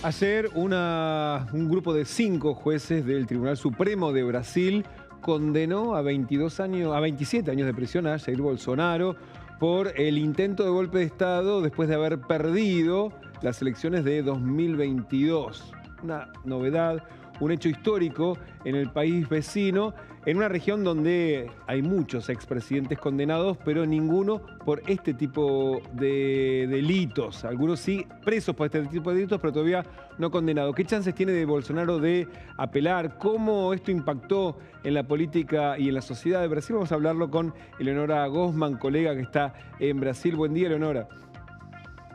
Ayer un grupo de 5 jueces del Tribunal Supremo de Brasil condenó a 27 años de prisión a Jair Bolsonaro por el intento de golpe de Estado después de haber perdido las elecciones de 2022. Una novedad, un hecho histórico en el país vecino, en una región donde hay muchos expresidentes condenados, pero ninguno por este tipo de delitos. Algunos sí presos por este tipo de delitos, pero todavía no condenados. ¿Qué chances tiene de Bolsonaro de apelar? ¿Cómo esto impactó en la política y en la sociedad de Brasil? Vamos a hablarlo con Eleonora Gosman, colega que está en Brasil. Buen día, Eleonora.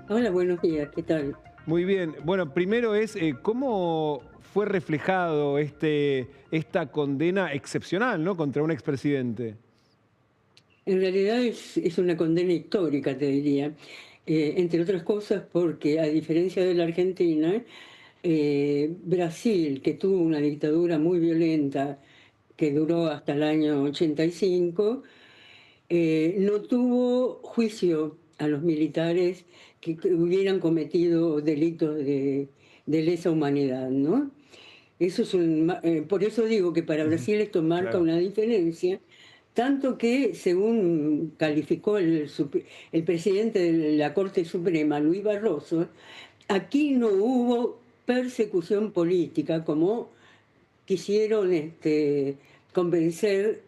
Hola, buenos días, ¿qué tal? Muy bien. Bueno, primero es cómo fue reflejado esta condena excepcional, ¿no?, contra un expresidente. En realidad es una condena histórica, te diría, entre otras cosas porque a diferencia de la Argentina, Brasil, que tuvo una dictadura muy violenta que duró hasta el año 85, no tuvo juicio a los militares que hubieran cometido delitos de lesa humanidad, ¿no? Por eso digo que para Ujú. Brasil esto marca Claro. una diferencia, tanto que, según calificó el presidente de la Corte Suprema, Luis Barroso, aquí no hubo persecución política como quisieron convencer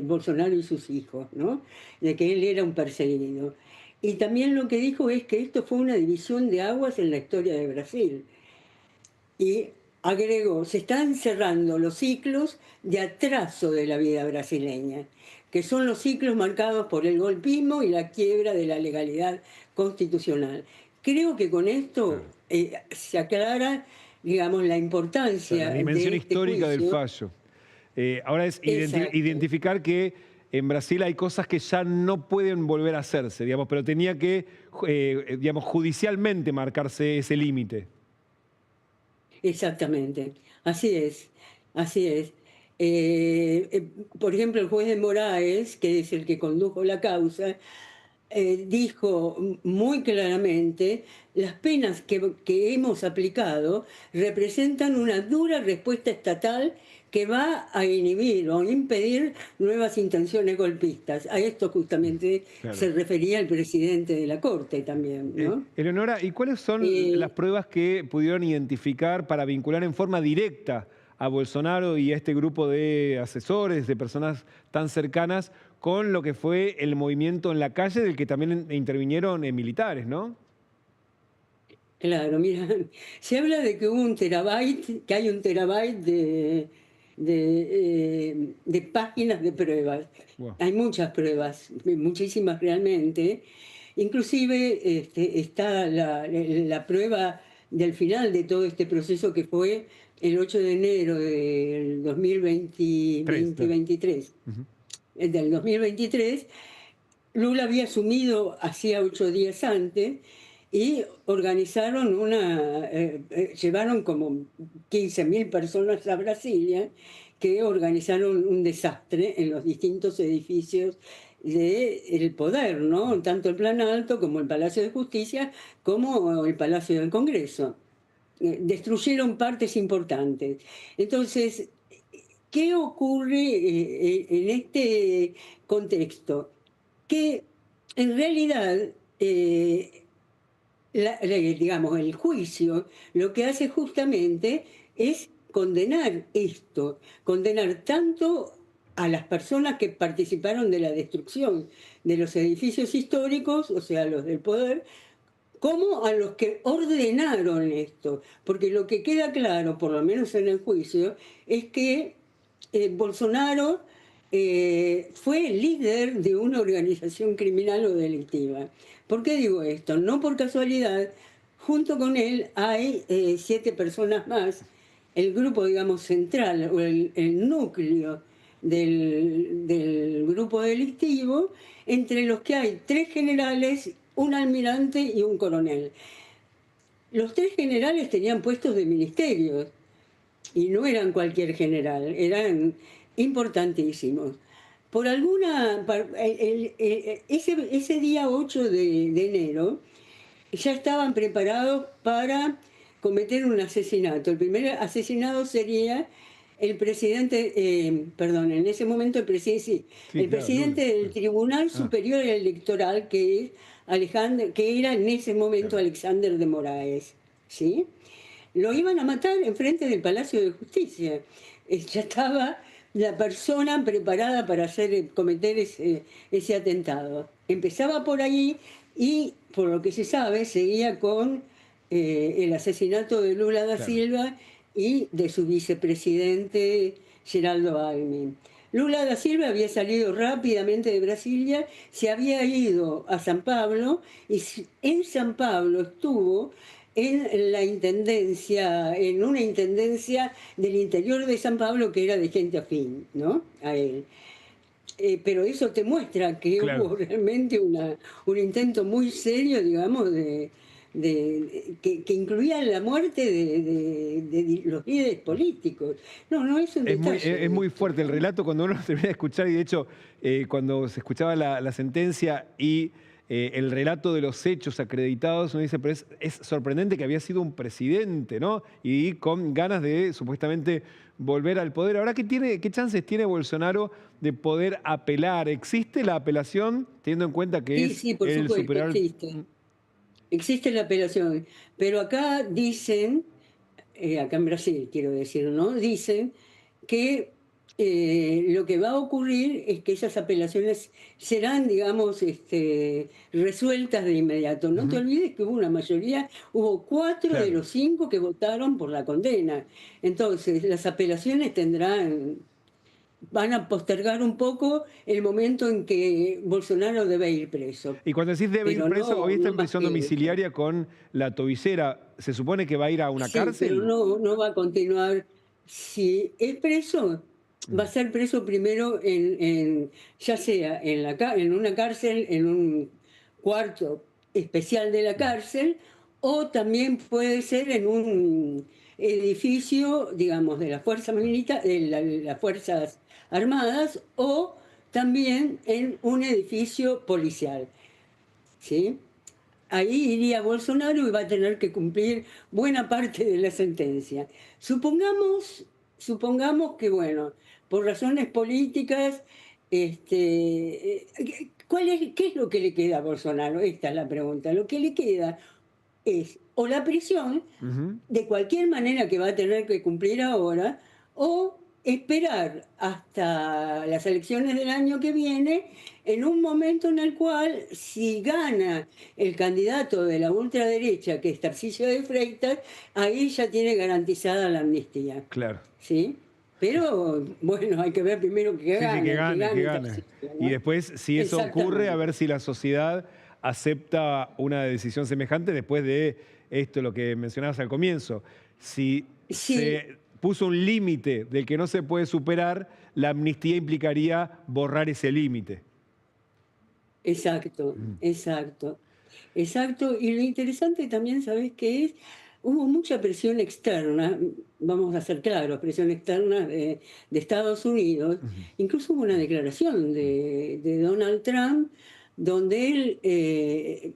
Bolsonaro y sus hijos, ¿no?, de que él era un perseguido. Y también lo que dijo es que esto fue una división de aguas en la historia de Brasil. Y agregó, se están cerrando los ciclos de atraso de la vida brasileña, que son los ciclos marcados por el golpismo y la quiebra de la legalidad constitucional. Creo que con esto Claro. se aclara, digamos, la O sea, la importancia dimensión de este histórica del juicio. fallo. Ahora es Exacto. identificar que en Brasil hay cosas que ya no pueden volver a hacerse, digamos, pero tenía que, digamos, judicialmente marcarse ese límite. Exactamente, así es, así es. Eh, eh, por ejemplo, el juez de Moraes, que es el que condujo la causa, dijo muy claramente, las penas que hemos aplicado representan una dura respuesta estatal que va a inhibir o impedir nuevas intenciones golpistas. A esto justamente Claro. se refería el presidente de la Corte también, ¿no? Eleonora, ¿y cuáles son las Eh, pruebas que pudieron identificar para vincular en forma directa a Bolsonaro y a este grupo de asesores, de personas tan cercanas, con lo que fue el movimiento en la calle del que también intervinieron militares, ¿no? Claro, mira, se habla de que hubo un terabyte, que hay un terabyte de páginas de pruebas. Wow. Hay muchas pruebas, muchísimas realmente. Inclusive está la prueba del final de todo este proceso que fue el 8 de enero del 2020, Tres, claro. 2023. Ujú. Del 2023, Lula había asumido hacía 8 días antes y organizaron llevaron como 15.000 personas a Brasilia, que organizaron un desastre en los distintos edificios del poder, ¿no? Tanto el Planalto como el Palacio de Justicia, como el Palacio del Congreso. Destruyeron partes importantes. Entonces, ¿qué ocurre en este contexto? Que en realidad, digamos, el juicio lo que hace justamente es condenar esto, condenar tanto a las personas que participaron de la destrucción de los edificios históricos, o sea, los del poder, como a los que ordenaron esto. Porque lo que queda claro, por lo menos en el juicio, es que Bolsonaro fue líder de una organización criminal o delictiva. ¿Por qué digo esto? No por casualidad, junto con él hay 7 personas más, el grupo, digamos, central o el núcleo del grupo delictivo, entre los que hay 3 generales, un almirante y un coronel. Los 3 generales tenían puestos de ministerios y no eran cualquier general, eran importantísimos. Por alguna, ese día 8 de enero ya estaban preparados para cometer un asesinato. El primer asesinado sería el presidente, perdón, en ese momento Sí, el claro, Lula. presidente del Tribunal Ah, Superior Electoral, que es que era en ese momento claro. Alexander de Moraes, ¿sí? Lo iban a matar enfrente del Palacio de Justicia. Ya estaba la persona preparada para cometer ese atentado. Empezaba por ahí y, por lo que se sabe, seguía con el asesinato de Lula da Claro. Silva y de su vicepresidente Geraldo Alckmin. Lula da Silva había salido rápidamente de Brasilia, se había ido a San Pablo y en San Pablo estuvo en la intendencia, en una intendencia del interior de San Pablo que era de gente afín, ¿no? A él. Pero eso te muestra que Claro. hubo realmente un intento muy serio, digamos, que incluía la muerte de los líderes políticos. No, no es un Es detalle muy esto, fuerte el ¿no? relato cuando uno lo termina de escuchar y de hecho cuando se escuchaba la sentencia y el relato de los hechos acreditados, uno dice, pero es sorprendente que había sido un presidente, ¿no? Y con ganas de supuestamente volver al poder. Ahora, ¿qué chances tiene Bolsonaro de poder apelar? ¿Existe la apelación teniendo en cuenta que Sí, es sí, por el supuesto, superior? existe. Existe la apelación. Pero acá dicen, acá en Brasil quiero decir, ¿no? Dicen que lo que va a ocurrir es que esas apelaciones serán, digamos, resueltas de inmediato. No te Ujú. olvides que hubo una mayoría, hubo 4 de Claro. los 5 que votaron por la condena. Entonces, las apelaciones van a postergar un poco el momento en que Bolsonaro debe ir preso. Y cuando decís debe ir Pero preso, hoy no, está no en más prisión que eso. domiciliaria con la tobillera. ¿Se supone que va a ir a una Sí, pero cárcel? no, no va a continuar. Si es preso, va a Mm, ser preso primero ya sea en una cárcel, en un cuarto especial de la mm. cárcel, o también puede ser en un edificio, digamos, de la fuerza militar, las Fuerzas Armadas, o también en un edificio policial, ¿sí? Ahí iría Bolsonaro y va a tener que cumplir buena parte de la sentencia. Supongamos que, bueno, por razones políticas, ¿qué es lo que le queda a Bolsonaro? Esta es la pregunta. Lo que le queda es o la prisión, Ujú. de cualquier manera que va a tener que cumplir ahora, o esperar hasta las elecciones del año que viene, en un momento en el cual, si gana el candidato de la ultraderecha, que es Tarcísio de Freitas, ahí ya tiene garantizada la amnistía. Claro. ¿Sí? Pero, bueno, hay que ver primero Sí, sí, que que gane, que gane gane. Tarcísio, Y ¿no? después, si eso ocurre, a Exactamente. ver si la sociedad acepta una decisión semejante después de esto, lo que mencionabas al comienzo. Si Sí, se puso un límite del que no se puede superar, la amnistía implicaría borrar ese límite. exacto, Mm, exacto. Exacto, y lo interesante también, ¿sabés qué es? Hubo mucha presión externa, vamos a ser claros, presión externa de Estados Unidos. ujú, Incluso hubo una declaración de Donald Trump donde él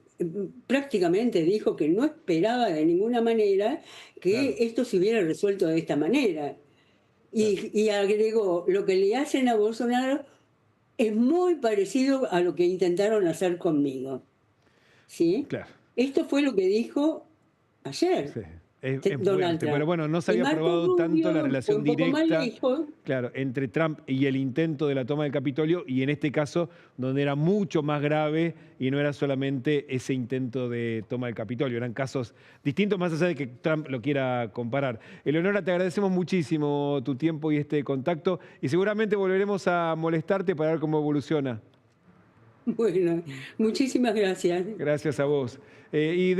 prácticamente dijo que no esperaba de ninguna manera claro, que esto se hubiera resuelto de esta manera. claro, Y agregó, lo que le hacen a Bolsonaro es muy parecido a lo que intentaron hacer conmigo. ¿Sí? claro. Esto fue lo que dijo ayer Sí, es Donald fuerte, pero Trump. bueno, no se Y había Marco probado tanto la Rubio fue relación un poco más directa, lejos. claro, entre Trump y el intento de la toma del Capitolio, y en este caso, donde era mucho más grave y no era solamente ese intento de toma del Capitolio, eran casos distintos, más allá de que Trump lo quiera comparar. Eleonora, te agradecemos muchísimo tu tiempo y este contacto, y seguramente volveremos a molestarte para ver cómo evoluciona. Bueno, muchísimas gracias. Gracias a vos. Y de